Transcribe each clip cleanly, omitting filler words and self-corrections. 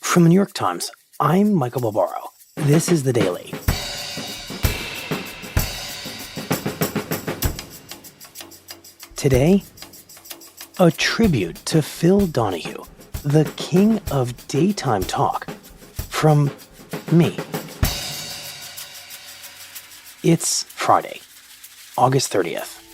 From the New York Times, I'm Michael Barbaro. This is The Daily. Today, a tribute to Phil Donahue, the king of daytime talk, from me. It's Friday, August 30th.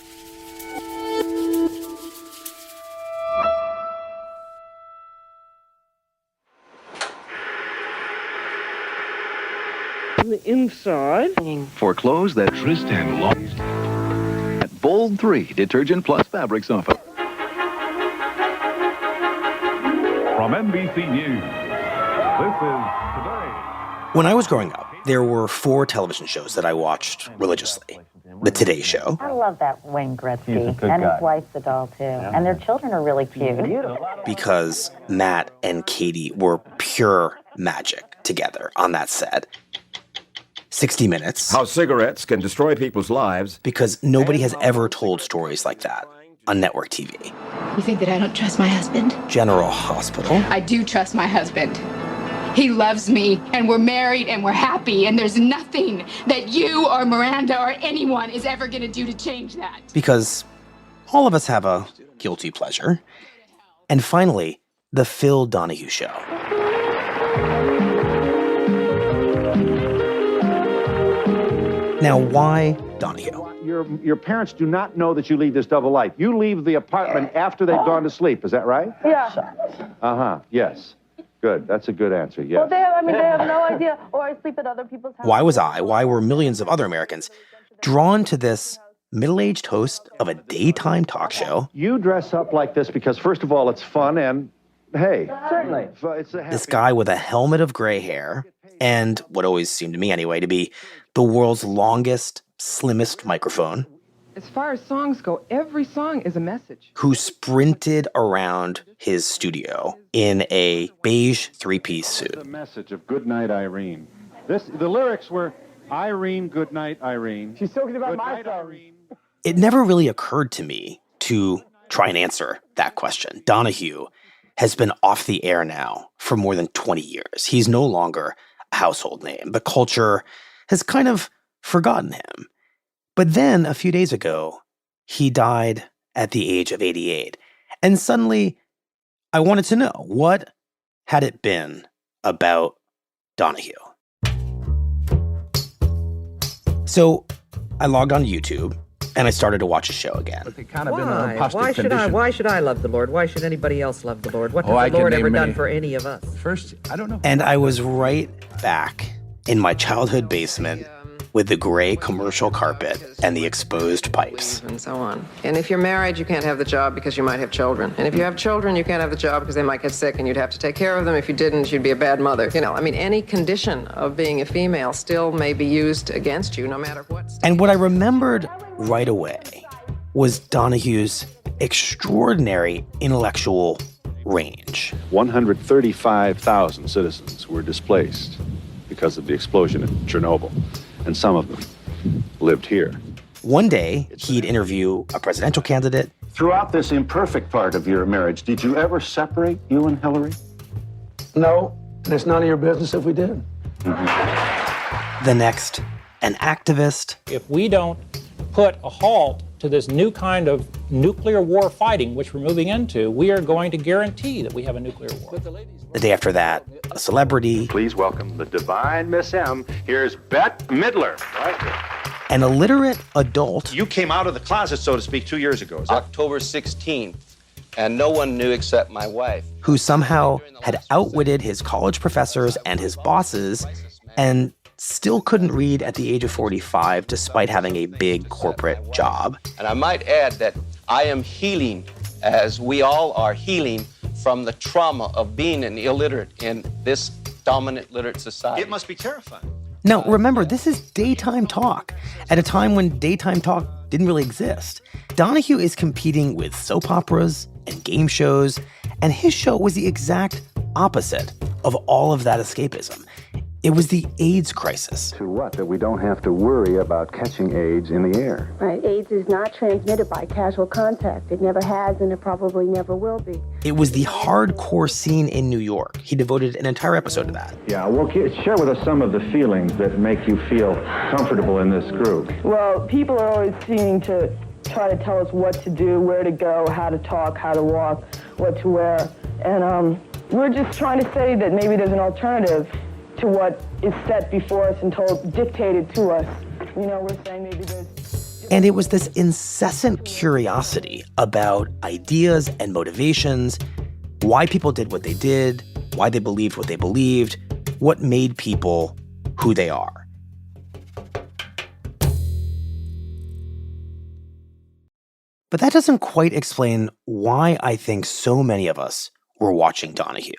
The inside. For clothes that Tristan lost at Bold 3 Detergent Plus Fabric Softener. From NBC News, this is Today. When I was growing up, there were 4 television shows that I watched religiously. The Today Show. I love that Wayne Gretzky. He's a good and guy. his wife's the doll, too. And their children are really cute. Because Matt and Katie were pure magic together on that set. 60 Minutes. How cigarettes can destroy people's lives. Because nobody has ever told stories like that on network TV. You think that I don't trust my husband? General Hospital. I do trust my husband. He loves me, and we're married, and we're happy, and there's nothing that you or Miranda or anyone is ever going to do to change that. Because all of us have a guilty pleasure. And finally, The Phil Donahue Show. Now, why Donahue? Your parents do not know that you lead this double life. You leave the apartment after they've gone to sleep. Is that right? Yeah. Uh-huh. Yes. Good. That's a good answer. Yes. Well, they have no idea. Or I sleep at other people's houses. Why were millions of other Americans drawn to this middle-aged host of a daytime talk show? You dress up like this because, first of all, it's fun and, hey. Certainly. It's a happy... This guy with a helmet of gray hair and what always seemed to me anyway to be the world's longest, slimmest microphone. As far as songs go, every song is a message. Who sprinted around his studio in a beige 3-piece suit. The message of Good Night, Irene. The lyrics were, Irene, good night, Irene. She's talking about Good my night, son. Irene. It never really occurred to me to try and answer that question. Donahue has been off the air now for more than 20 years. He's no longer a household name. The culture has kind of forgotten him. But then, a few days ago, he died at the age of 88. And suddenly, I wanted to know, what had it been about Donahue? So, I logged on YouTube, and I started to watch his show again. Why should I love the Lord? Why should anybody else love the Lord? What has I the can Lord name ever done many. for any of us? First, I don't know. And I was right back in my childhood basement with the gray commercial carpet and the exposed pipes. And so on. And if you're married, you can't have the job because you might have children. And if you have children, you can't have the job because they might get sick and you'd have to take care of them. If you didn't, you'd be a bad mother. Any condition of being a female still may be used against you, no matter what. And what I remembered right away was Donahue's extraordinary intellectual range. 135,000 citizens were displaced because of the explosion in Chernobyl. And some of them lived here. One day, he'd interview a presidential candidate. Throughout this imperfect part of your marriage, did you ever separate, you and Hillary? No, and it's none of your business if we did. The next, an activist. If we don't put a halt to this new kind of nuclear war fighting, which we're moving into, we are going to guarantee that we have a nuclear war. The day after that, a celebrity. Please welcome the divine Miss M. Here's Bette Midler. An illiterate adult. You came out of the closet, so to speak, 2 years ago. October 16th, and no one knew except my wife. Who somehow had outwitted his college professors and his bosses and still couldn't read at the age of 45 despite having a big corporate job. And I might add that I am healing, as we all are healing, from the trauma of being an illiterate in this dominant literate society. It must be terrifying. Now, remember, this is daytime talk, at a time when daytime talk didn't really exist. Donahue is competing with soap operas and game shows, and his show was the exact opposite of all of that escapism. It was the AIDS crisis. To what? That we don't have to worry about catching AIDS in the air. Right. AIDS is not transmitted by casual contact. It never has, and it probably never will be. It was the hardcore scene in New York. He devoted an entire episode to that. Yeah, well, share with us some of the feelings that make you feel comfortable in this group. Well, people are always seeming to try to tell us what to do, where to go, how to talk, how to walk, what to wear. And we're just trying to say that maybe there's an alternative to what is set before us and dictated to us. You know, we're saying maybe there's... And it was this incessant curiosity about ideas and motivations, why people did what they did, why they believed what they believed, what made people who they are. But that doesn't quite explain why I think so many of us were watching Donahue.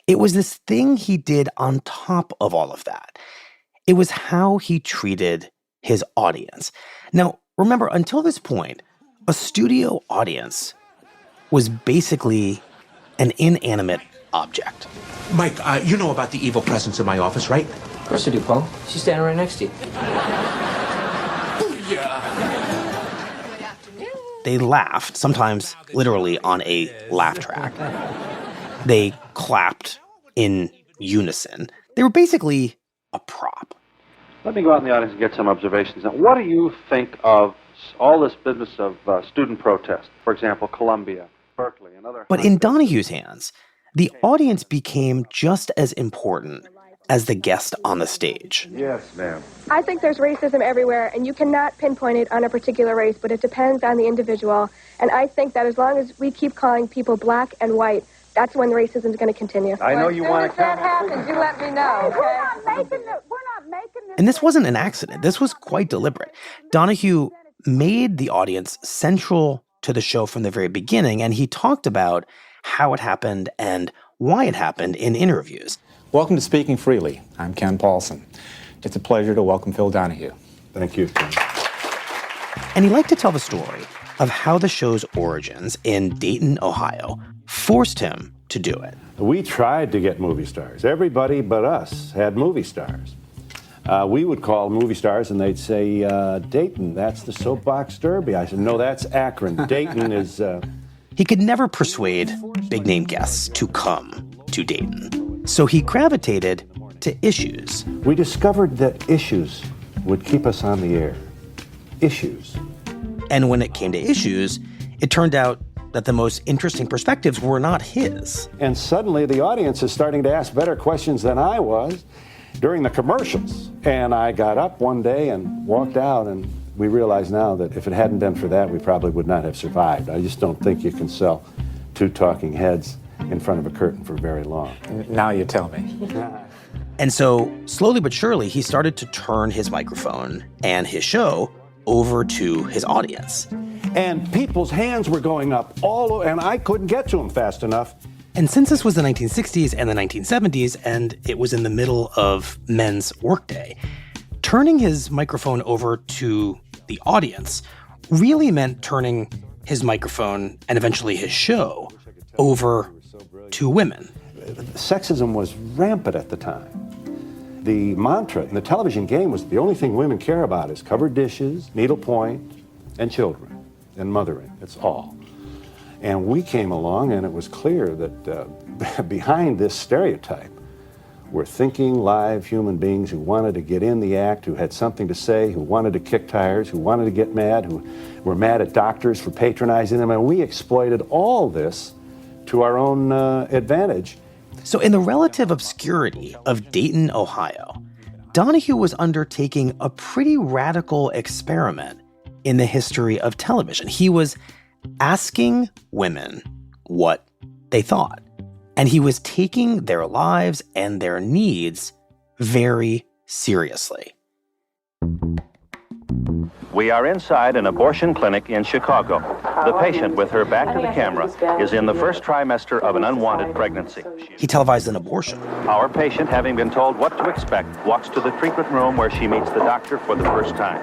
It was this thing he did on top of all of that. It was how he treated his audience. Now, remember, until this point, a studio audience was basically an inanimate object. Mike, you know about the evil presence in my office, right? Of course I do, Paul. She's standing right next to you. They laughed, sometimes literally on a laugh track. They clapped in unison. They were basically a prop. Let me go out in the audience and get some observations. Now, what do you think of all this business of student protest? For example, Columbia, Berkeley, and other... But in Donahue's hands, the audience became just as important as the guest on the stage. Yes, ma'am. I think there's racism everywhere, and you cannot pinpoint it on a particular race, but it depends on the individual. And I think that as long as we keep calling people black and white, that's when racism is going to continue. I know you want to... If that happens, you let me know, okay? We're not making this... And this wasn't an accident. This was quite deliberate. Donahue made the audience central to the show from the very beginning, and he talked about how it happened and why it happened in interviews. Welcome to Speaking Freely. I'm Ken Paulson. It's a pleasure to welcome Phil Donahue. Thank you, Ken. And he liked to tell the story of how the show's origins in Dayton, Ohio, forced him to do it. We tried to get movie stars. Everybody but us had movie stars. We would call movie stars and they'd say, Dayton, that's the soapbox derby. I said, no, that's Akron. Dayton is... He could never persuade big-name guests to come to Dayton. So he gravitated to issues. We discovered that issues would keep us on the air. Issues. And when it came to issues, it turned out that the most interesting perspectives were not his. And suddenly the audience is starting to ask better questions than I was during the commercials. And I got up one day and walked out, and we realize now that if it hadn't been for that, we probably would not have survived. I just don't think you can sell two talking heads in front of a curtain for very long. Now you tell me. And so, slowly but surely, he started to turn his microphone and his show over to his audience. And people's hands were going up all over, and I couldn't get to them fast enough. And since this was the 1960s and the 1970s, and it was in the middle of men's workday, turning his microphone over to the audience really meant turning his microphone and eventually his show over to women. Sexism was rampant at the time. The mantra in the television game was the only thing women care about is covered dishes, needlepoint, and children, and mothering. That's all. And we came along, and it was clear that behind this stereotype were thinking, live human beings who wanted to get in the act, who had something to say, who wanted to kick tires, who wanted to get mad, who were mad at doctors for patronizing them. And we exploited all this to our own advantage. So in the relative obscurity of Dayton, Ohio, Donahue was undertaking a pretty radical experiment in the history of television. He was asking women what they thought. And he was taking their lives and their needs very seriously. We are inside an abortion clinic in Chicago. The patient, with her back to the camera, is in the first trimester of an unwanted pregnancy. He televised an abortion. Our patient, having been told what to expect, walks to the treatment room where she meets the doctor for the first time.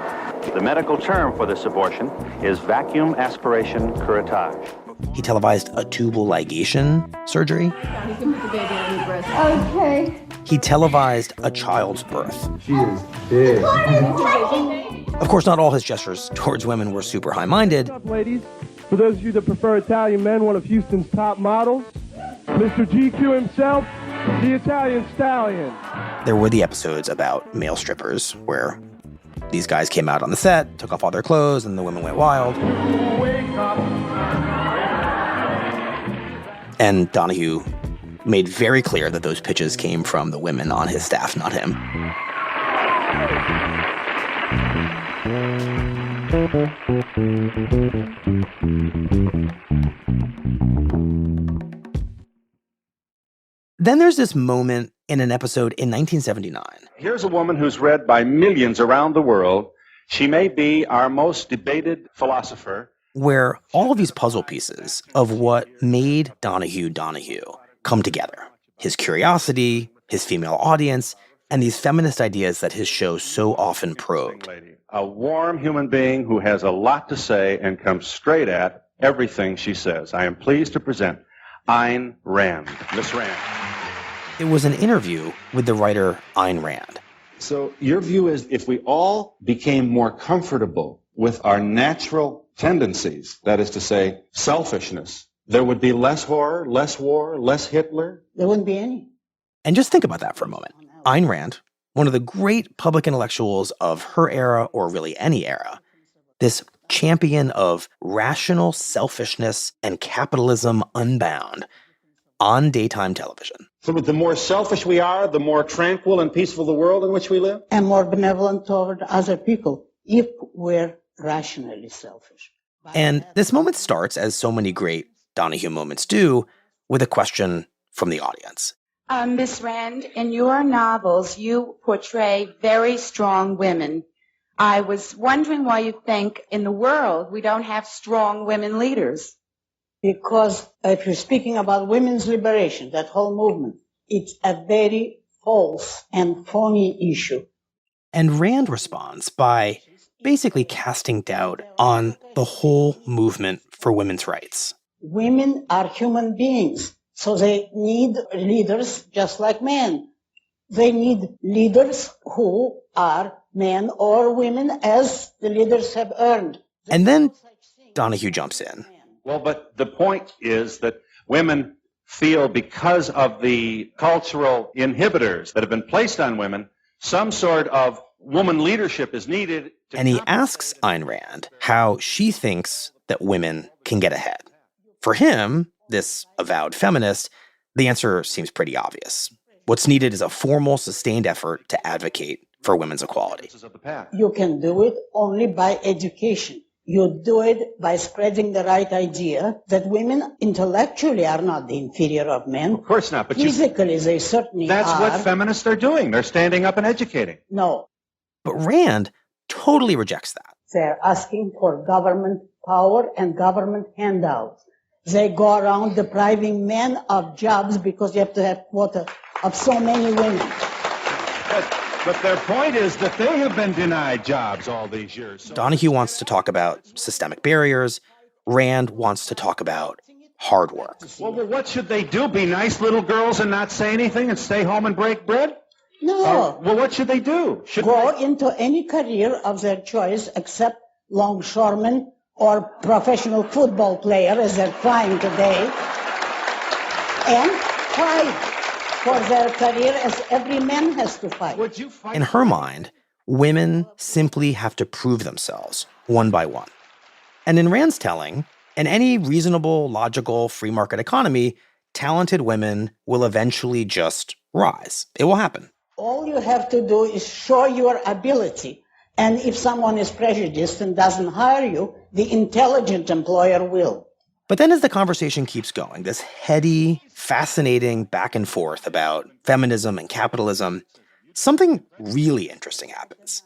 The medical term for this abortion is vacuum aspiration curettage. He televised a tubal ligation surgery. You can put the baby on your breast. Okay. he televised a child's birth. She is big. Of course, not all his gestures towards women were super high-minded. What's up, ladies? For those of you that prefer Italian men, one of Houston's top models, Mr. GQ himself, the Italian Stallion. There were the episodes about male strippers where these guys came out on the set, took off all their clothes, and the women went wild. Wake up. And Donahue made very clear that those pitches came from the women on his staff, not him. Then there's this moment in an episode in 1979. Here's a woman who's read by millions around the world. She may be our most debated philosopher. Where all of these puzzle pieces of what made Donahue come together. His curiosity, his female audience, and these feminist ideas that his show so often probed. A warm human being who has a lot to say and comes straight at everything she says. I am pleased to present Ayn Rand. Miss Rand. It was an interview with the writer Ayn Rand. So your view is if we all became more comfortable with our natural tendencies, that is to say, selfishness, there would be less horror, less war, less Hitler? There wouldn't be any. And just think about that for a moment. Ayn Rand, one of the great public intellectuals of her era, or really any era, this champion of rational selfishness and capitalism unbound on daytime television. So the more selfish we are, the more tranquil and peaceful the world in which we live? And more benevolent toward other people, if we're rationally selfish. And this moment starts, as so many great Donahue moments do, with a question from the audience. Miss Rand, in your novels, you portray very strong women. I was wondering why you think in the world we don't have strong women leaders. Because if you're speaking about women's liberation, that whole movement, it's a very false and phony issue. And Rand responds by basically casting doubt on the whole movement for women's rights. Women are human beings, so they need leaders just like men. They need leaders who are men or women as the leaders have earned. And then Donahue jumps in. Well, but the point is that women feel, because of the cultural inhibitors that have been placed on women, some sort of woman leadership is needed. And he asks Ayn Rand how she thinks that women can get ahead. For him, this avowed feminist, the answer seems pretty obvious. What's needed is a formal, sustained effort to advocate for women's equality. You can do it only by education. You do it by spreading the right idea that women intellectually are not the inferior of men. Of course not, but physically they certainly that's are. what feminists are doing. They're standing up and educating. No. But Rand totally rejects that. They're asking for government power and government handouts. They go around depriving men of jobs because you have to have quota of so many women. But their point is that they have been denied jobs all these years. So Donahue wants to talk about systemic barriers. Rand wants to talk about hard work. Well, what should they do? Be nice little girls and not say anything and stay home and break bread? No. Well, what should they do? Go into any career of their choice except longshoremen or professional football player, as they're trying today, and fight for their career as every man has to fight. In her mind, women simply have to prove themselves one by one. And in Rand's telling, in any reasonable, logical, free market economy, talented women will eventually just rise. It will happen. All you have to do is show your ability. And if someone is prejudiced and doesn't hire you, the intelligent employer will. But then as the conversation keeps going, this heady, fascinating back and forth about feminism and capitalism, something really interesting happens.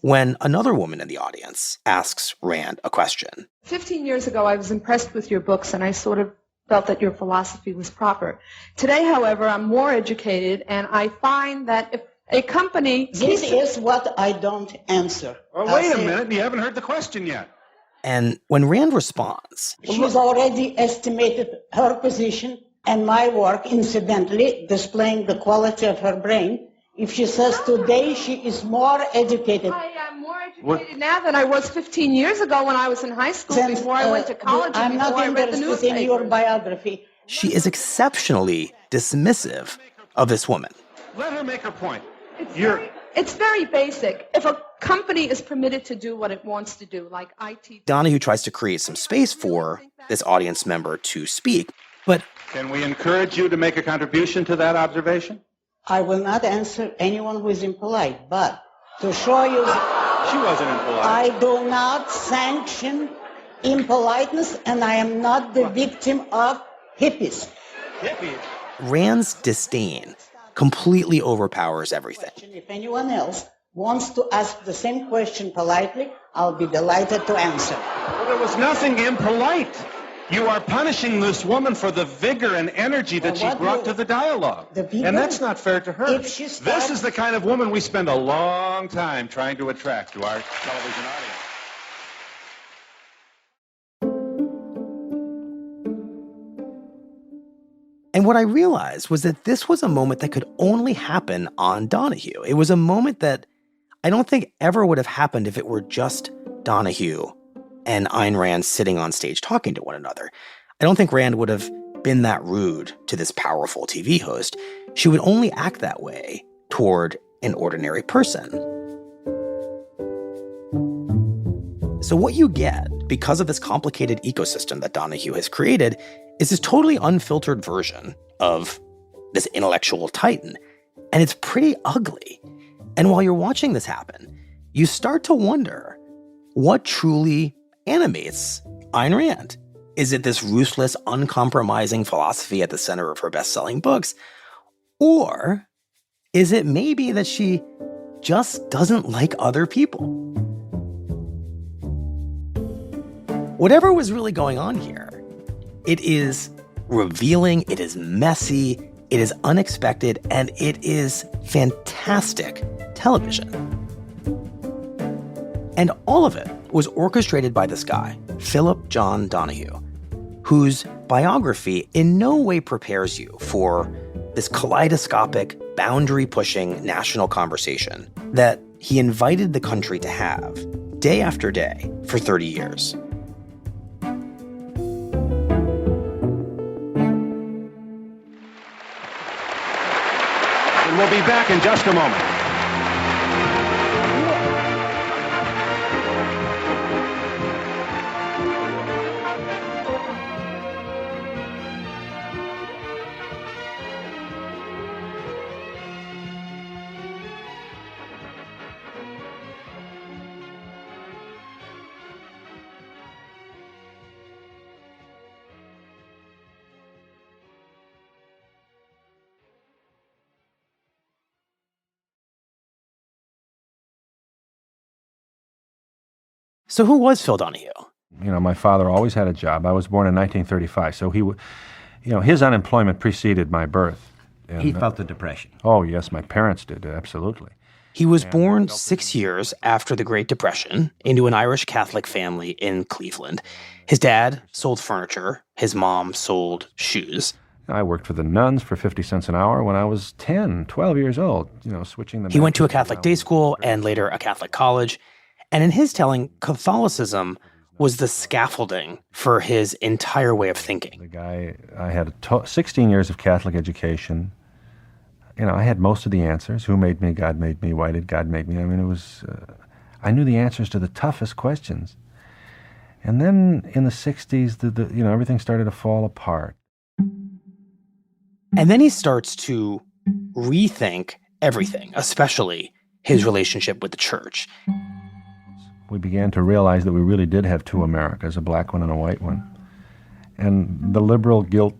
When another woman in the audience asks Rand a question. 15 years ago, I was impressed with your books, and I sort of felt that your philosophy was proper. Today, however, I'm more educated, and I find that if a company... This is what I don't answer. Oh, wait a minute, you haven't heard the question yet. And when Rand responds... She's already estimated her position and my work, incidentally, displaying the quality of her brain, if she says today she is more educated. I am more educated now than I was 15 years ago when I was in high school, before I went to college, and before I read the newspaper. I'm not interested in your biography. She is exceptionally dismissive of this woman. Let her make her point. It's very basic. If a company is permitted to do what it wants to do, like IT... Donahue tries to create some space for this audience member to speak, but... Can we encourage you to make a contribution to that observation? I will not answer anyone who is impolite, but to show you... She wasn't impolite. I do not sanction impoliteness, and I am not the victim of hippies. Hippies? Rand's disdain completely overpowers everything. If anyone else wants to ask the same question politely, I'll be delighted to answer. Well, there was nothing impolite. You are punishing this woman for the vigor and energy that she brought to the dialogue. And that's not fair to her. This is the kind of woman we spend a long time trying to attract to our television audience. And what I realized was that this was a moment that could only happen on Donahue. It was a moment that I don't think ever would have happened if it were just Donahue and Ayn Rand sitting on stage talking to one another. I don't think Rand would have been that rude to this powerful TV host. She would only act that way toward an ordinary person. So what you get, because of this complicated ecosystem that Donahue has created, is this totally unfiltered version of this intellectual titan. And it's pretty ugly. And while you're watching this happen, you start to wonder what truly animates Ayn Rand. Is it this ruthless, uncompromising philosophy at the center of her best-selling books? Or is it maybe that she just doesn't like other people? Whatever was really going on here, it is revealing, it is messy, it is unexpected, and it is fantastic television. And all of it was orchestrated by this guy, Philip John Donahue, whose biography in no way prepares you for this kaleidoscopic, boundary-pushing national conversation that he invited the country to have day after day for 30 years. We'll be back in just a moment. So who was Phil Donahue? You know, my father always had a job. I was born in 1935, so his unemployment preceded my birth. And, he felt the depression. Oh, yes, my parents did, absolutely. He was born 6 years after the Great Depression into an Irish Catholic family in Cleveland. His dad sold furniture. His mom sold shoes. I worked for the nuns for 50 cents an hour when I was 10, 12 years old, switching them. He went to a Catholic day school and later a Catholic college. And in his telling, Catholicism was the scaffolding for his entire way of thinking. I had 16 years of Catholic education. I had most of the answers. Who made me? God made me. Why did God make me? I mean, it was, I knew the answers to the toughest questions. And then in the 60s, everything started to fall apart. And then he starts to rethink everything, especially his relationship with the church. We began to realize that we really did have two Americas, a black one and a white one. And the liberal guilt,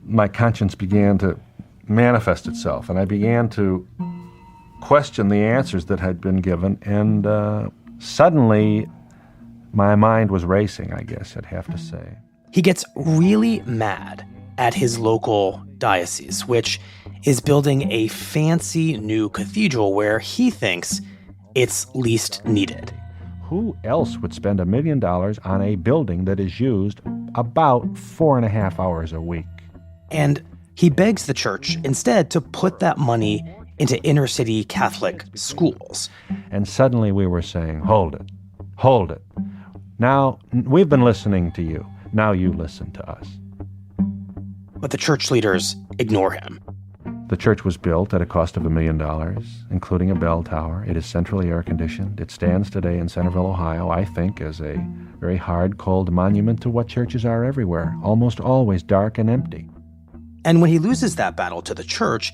my conscience began to manifest itself, and I began to question the answers that had been given, and suddenly my mind was racing, I guess I'd have to say. He gets really mad at his local diocese, which is building a fancy new cathedral where he thinks it's least needed. Who else would spend $1 million on a building that is used about 4.5 hours a week? And he begs the church instead to put that money into inner-city Catholic schools. And suddenly we were saying, hold it, hold it. Now, we've been listening to you. Now you listen to us. But the church leaders ignore him. The church was built at a cost of $1 million, including a bell tower. It is centrally air-conditioned. It stands today in Centerville, Ohio, I think, as a very hard, cold monument to what churches are everywhere, almost always dark and empty. And when he loses that battle to the church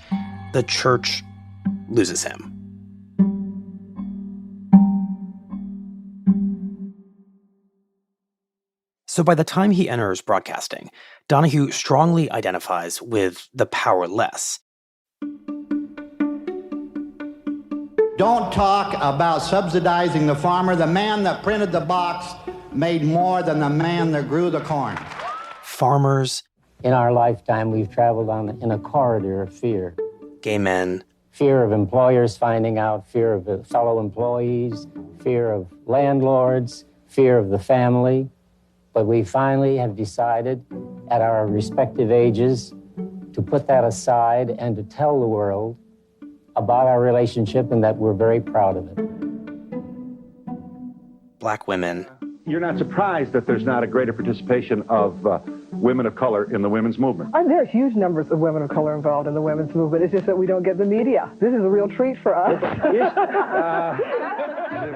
loses him. So by the time he enters broadcasting, Donahue strongly identifies with the powerless. Don't talk about subsidizing the farmer. The man that printed the box made more than the man that grew the corn. Farmers. In our lifetime, we've traveled in a corridor of fear. Gay men. Fear of employers finding out, fear of fellow employees, fear of landlords, fear of the family. But we finally have decided at our respective ages to put that aside and to tell the world about our relationship and that we're very proud of it. Black women. You're not surprised that there's not a greater participation of women of color in the women's movement. There are huge numbers of women of color involved in the women's movement. It's just that we don't get the media. This is a real treat for us.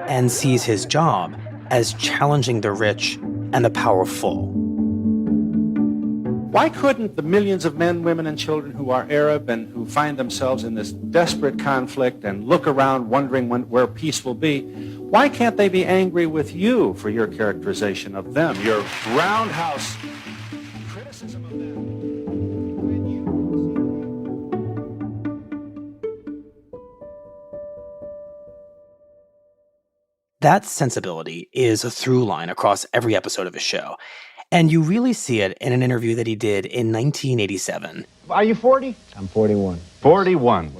And sees his job as challenging the rich and the powerful. Why couldn't the millions of men, women, and children who are Arab and who find themselves in this desperate conflict and look around wondering where peace will be, why can't they be angry with you for your characterization of them, your roundhouse criticism of them? That sensibility is a through line across every episode of his show. And you really see it in an interview that he did in 1987. Are you 40? I'm 41. 41.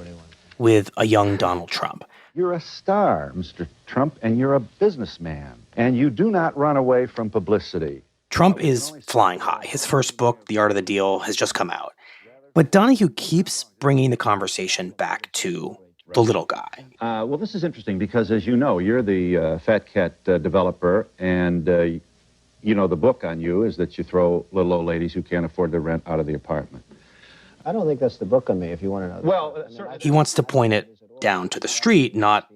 With a young Donald Trump. You're a star, Mr. Trump, and you're a businessman. And you do not run away from publicity. Trump is flying high. His first book, The Art of the Deal, has just come out. But Donahue keeps bringing the conversation back to the little guy. Well, this is interesting because, as you know, you're the Fat Cat developer, and you know the book on you is that you throw little old ladies who can't afford the rent out of the apartment. I don't think that's the book on me, if you want to know. Well, he wants to point it down to the street, not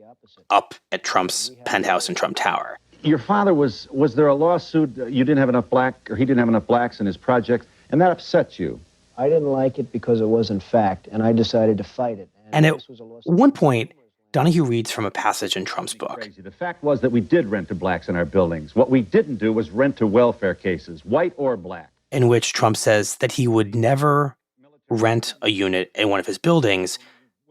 up at Trump's penthouse in Trump Tower. Your father was there a lawsuit? You didn't have enough he didn't have enough blacks in his project, and that upset you. I didn't like it because it wasn't fact, and I decided to fight it. And at one point, Donahue reads from a passage in Trump's book. The fact was that we did rent to blacks in our buildings. What we didn't do was rent to welfare cases, white or black. In which Trump says that he would never rent a unit in one of his buildings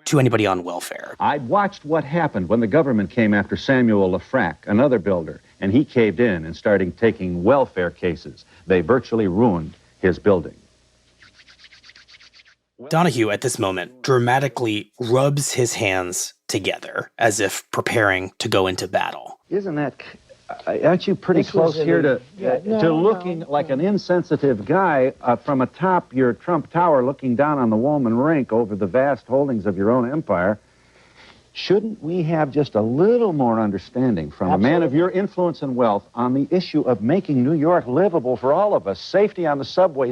to anybody on welfare. I'd watched what happened when the government came after Samuel LaFrac, another builder, and he caved in and started taking welfare cases. They virtually ruined his building. Donahue, at this moment, dramatically rubs his hands together as if preparing to go into battle. Isn't that... Aren't you pretty close here to looking like an insensitive guy from atop your Trump Tower looking down on the Woolman Rink over the vast holdings of your own empire? Shouldn't we have just a little more understanding from a man of your influence and wealth on the issue of making New York livable for all of us, safety on the subway,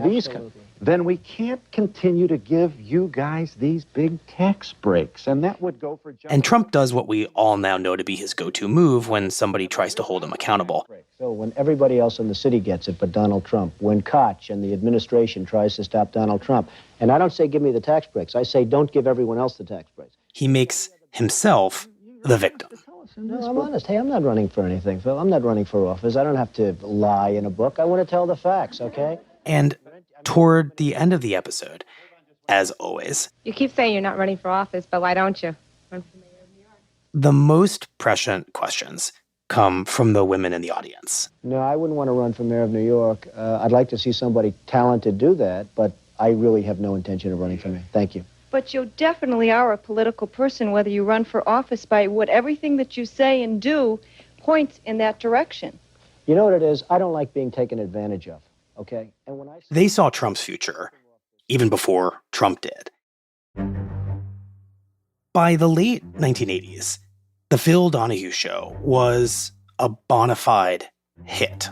then we can't continue to give you guys these big tax breaks, and that would go for... And Trump does what we all now know to be his go-to move when somebody tries to hold him accountable. So when everybody else in the city gets it but Donald Trump, when Koch and the administration tries to stop Donald Trump, and I don't say give me the tax breaks, I say don't give everyone else the tax breaks. He makes himself the victim. No, I'm honest. Hey, I'm not running for anything, Phil. I'm not running for office. I don't have to lie in a book. I want to tell the facts, okay? And toward the end of the episode, as always... You keep saying you're not running for office, but why don't you? The most prescient questions come from the women in the audience. No, I wouldn't want to run for mayor of New York. I'd like to see somebody talented do that, but I really have no intention of running for mayor. Thank you. But you definitely are a political person, whether you run for office, by what everything that you say and do points in that direction. You know what it is? I don't like being taken advantage of, okay? And when they saw Trump's future even before Trump did. By the late 1980s, The Phil Donahue Show was a bona fide hit.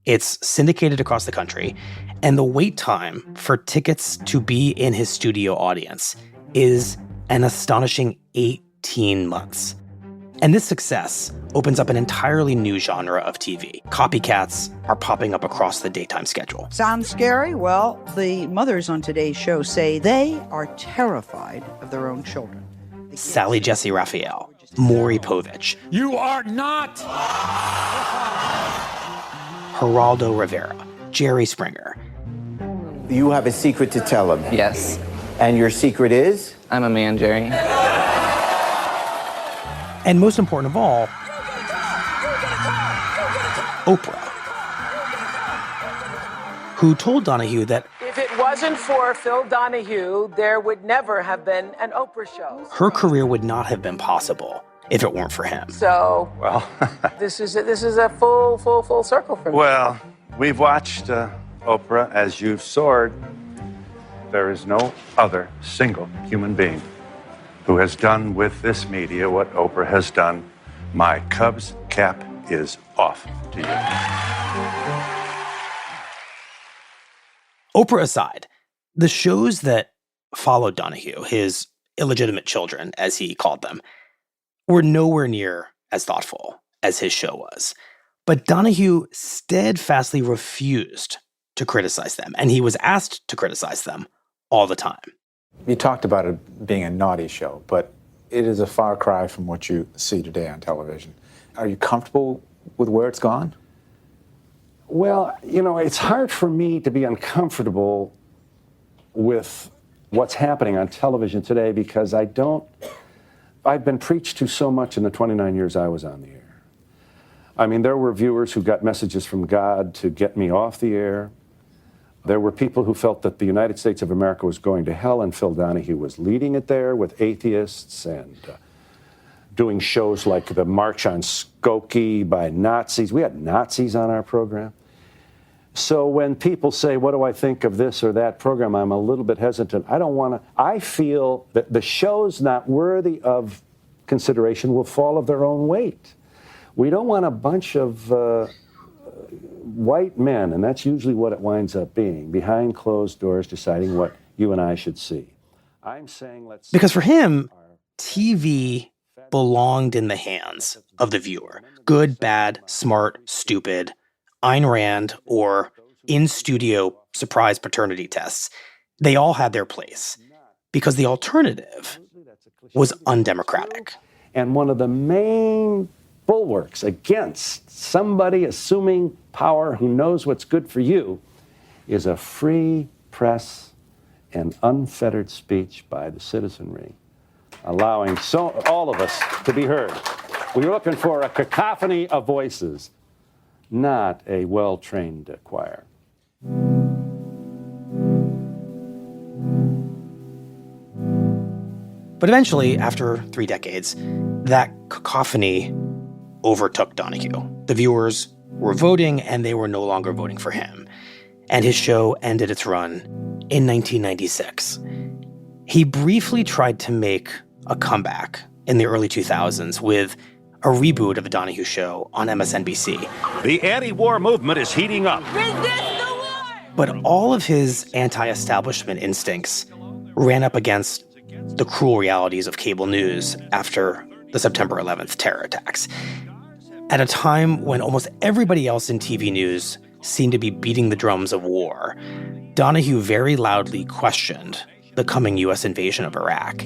It's syndicated across the country, and the wait time for tickets to be in his studio audience is an astonishing 18 months. And this success opens up an entirely new genre of TV. Copycats are popping up across the daytime schedule. Sounds scary? Well, the mothers on today's show say they are terrified of their own children. Sally Jesse Raphael, Maury Povich. You are not! Geraldo Rivera, Jerry Springer. You have a secret to tell him. Yes. And your secret is? I'm a man, Jerry. And most important of all, Oprah, who told Donahue that if it wasn't for Phil Donahue, there would never have been an Oprah show. Her career would not have been possible if it weren't for him. So, Well, this is a full circle for me. well, we've watched Oprah as you've soared. There is no other single human being who has done with this media what Oprah has done. My Cubs cap is off to you. Oprah aside, the shows that followed Donahue, his illegitimate children, as he called them, were nowhere near as thoughtful as his show was. But Donahue steadfastly refused to criticize them, and he was asked to criticize them all the time. You talked about it being a naughty show, but it is a far cry from what you see today on television. Are you comfortable with where it's gone? Well, you know, it's hard for me to be uncomfortable with what's happening on television today because I've been preached to so much in the 29 years I was on the air. I mean, there were viewers who got messages from God to get me off the air. There were people who felt that the United States of America was going to hell, and Phil Donahue was leading it there with atheists and doing shows like the March on Skokie by Nazis. We had Nazis on our program. So when people say, what do I think of this or that program, I'm a little bit hesitant. I feel that the shows not worthy of consideration will fall of their own weight. We don't want a bunch of white men, and that's usually what it winds up being, behind closed doors deciding what you and I should see. I'm saying Because for him, TV belonged in the hands of the viewer. Good, bad, smart, stupid, Ayn Rand, or in-studio surprise paternity tests. They all had their place because the alternative was undemocratic. And one of the main bulwarks against somebody assuming power who knows what's good for you is a free press and unfettered speech by the citizenry, allowing all of us to be heard. We're looking for a cacophony of voices, not a well-trained choir. But eventually, after 3 decades, that cacophony overtook Donahue. The viewers were voting, and they were no longer voting for him. And his show ended its run in 1996. He briefly tried to make a comeback in the early 2000s with a reboot of The Donahue Show on MSNBC. The anti-war movement is heating up. But all of his anti-establishment instincts ran up against the cruel realities of cable news after the September 11th terror attacks. At a time when almost everybody else in TV news seemed to be beating the drums of war, Donahue very loudly questioned the coming U.S. invasion of Iraq.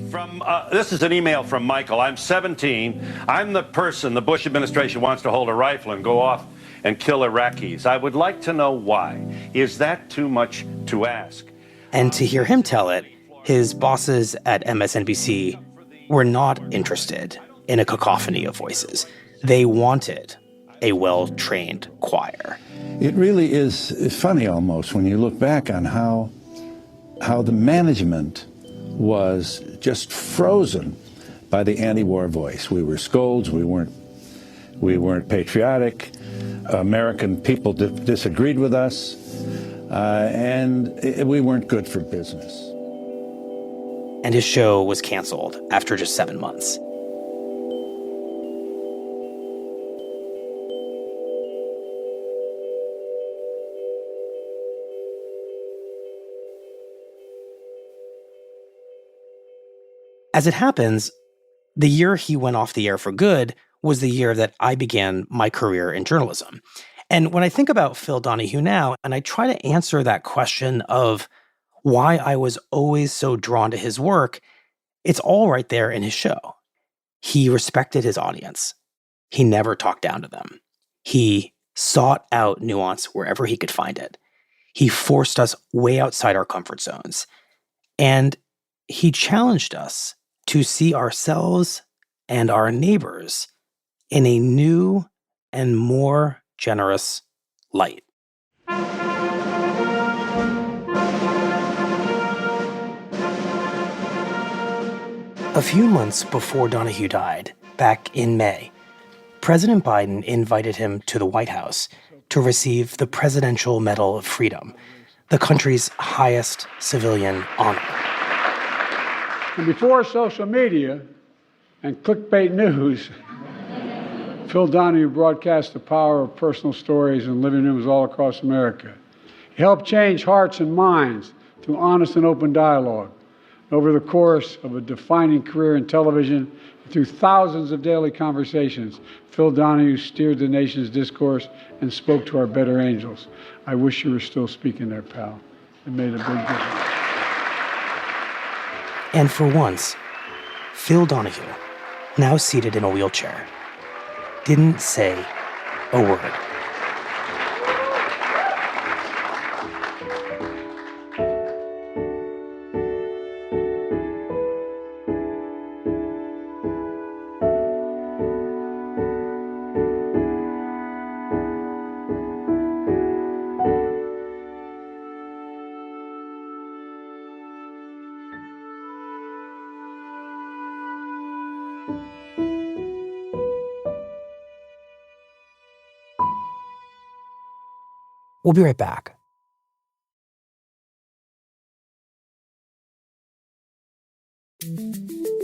This is an email from Michael. I'm 17. I'm the person the Bush administration wants to hold a rifle and go off and kill Iraqis. I would like to know why. Is that too much to ask? And to hear him tell it, his bosses at MSNBC were not interested in a cacophony of voices. They wanted a well-trained choir. It really is funny almost when you look back on how the management was just frozen by the anti-war voice. We were scolds, we weren't patriotic, American people disagreed with us. and we weren't good for business. And his show was canceled after just 7 months. As it happens, the year he went off the air for good was the year that I began my career in journalism. And when I think about Phil Donahue now, and I try to answer that question of why I was always so drawn to his work, it's all right there in his show. He respected his audience. He never talked down to them. He sought out nuance wherever he could find it. He forced us way outside our comfort zones. And he challenged us to see ourselves and our neighbors in a new and more generous light. A few months before Donahue died, back in May, President Biden invited him to the White House to receive the Presidential Medal of Freedom, the country's highest civilian honor. And before social media and clickbait news, Phil Donahue broadcast the power of personal stories in living rooms all across America. He helped change hearts and minds through honest and open dialogue. Over the course of a defining career in television, through thousands of daily conversations, Phil Donahue steered the nation's discourse and spoke to our better angels. I wish you were still speaking there, pal. It made a big difference. And for once, Phil Donahue, now seated in a wheelchair, didn't say a word. We'll be right back.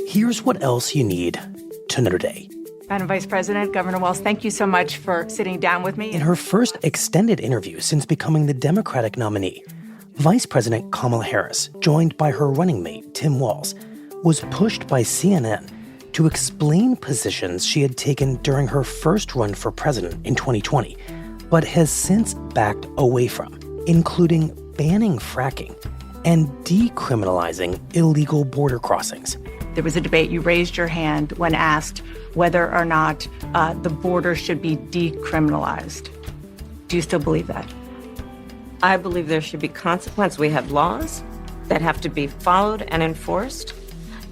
Here's what else you need to know today. Madam Vice President, Governor Walz, thank you so much for sitting down with me. In her first extended interview since becoming the Democratic nominee, Vice President Kamala Harris, joined by her running mate, Tim Walz, was pushed by CNN to explain positions she had taken during her first run for president in 2020, but has since backed away from, including banning fracking and decriminalizing illegal border crossings. There was a debate. You raised your hand when asked whether or not the border should be decriminalized. Do you still believe that? I believe there should be consequence. We have laws that have to be followed and enforced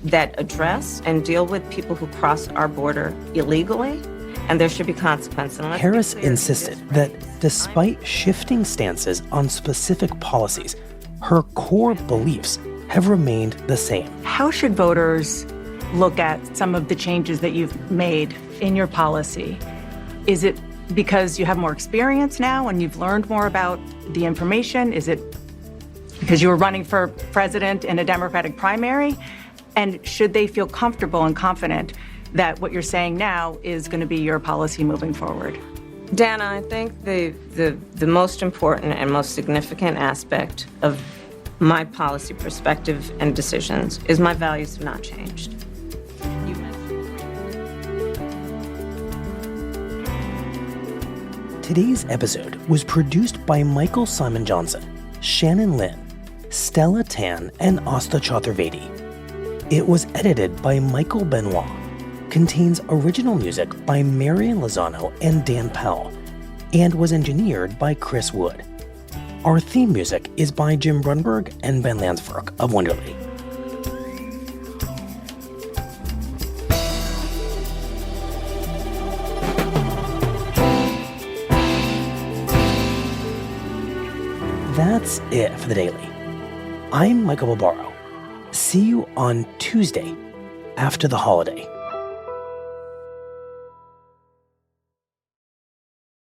that address and deal with people who cross our border illegally, and there should be consequence. Harris insisted that despite shifting stances on specific policies, her core beliefs have remained the same. How should voters look at some of the changes that you've made in your policy? Is it because you have more experience now and you've learned more about the information? Is it because you were running for president in a Democratic primary? And should they feel comfortable and confident that what you're saying now is going to be your policy moving forward? Dana, I think the most important and most significant aspect of my policy perspective and decisions is my values have not changed. Today's episode was produced by Michael Simon Johnson, Shannon Lin, Stella Tan, and Asta Chaturvedi. It was edited by Michael Benoit, contains original music by Marian Lozano and Dan Powell, and was engineered by Chris Wood. Our theme music is by Jim Brunberg and Ben Landsverk of Wonderly. That's it for the Daily. I'm Michael Barbaro. See you on Tuesday after the holiday.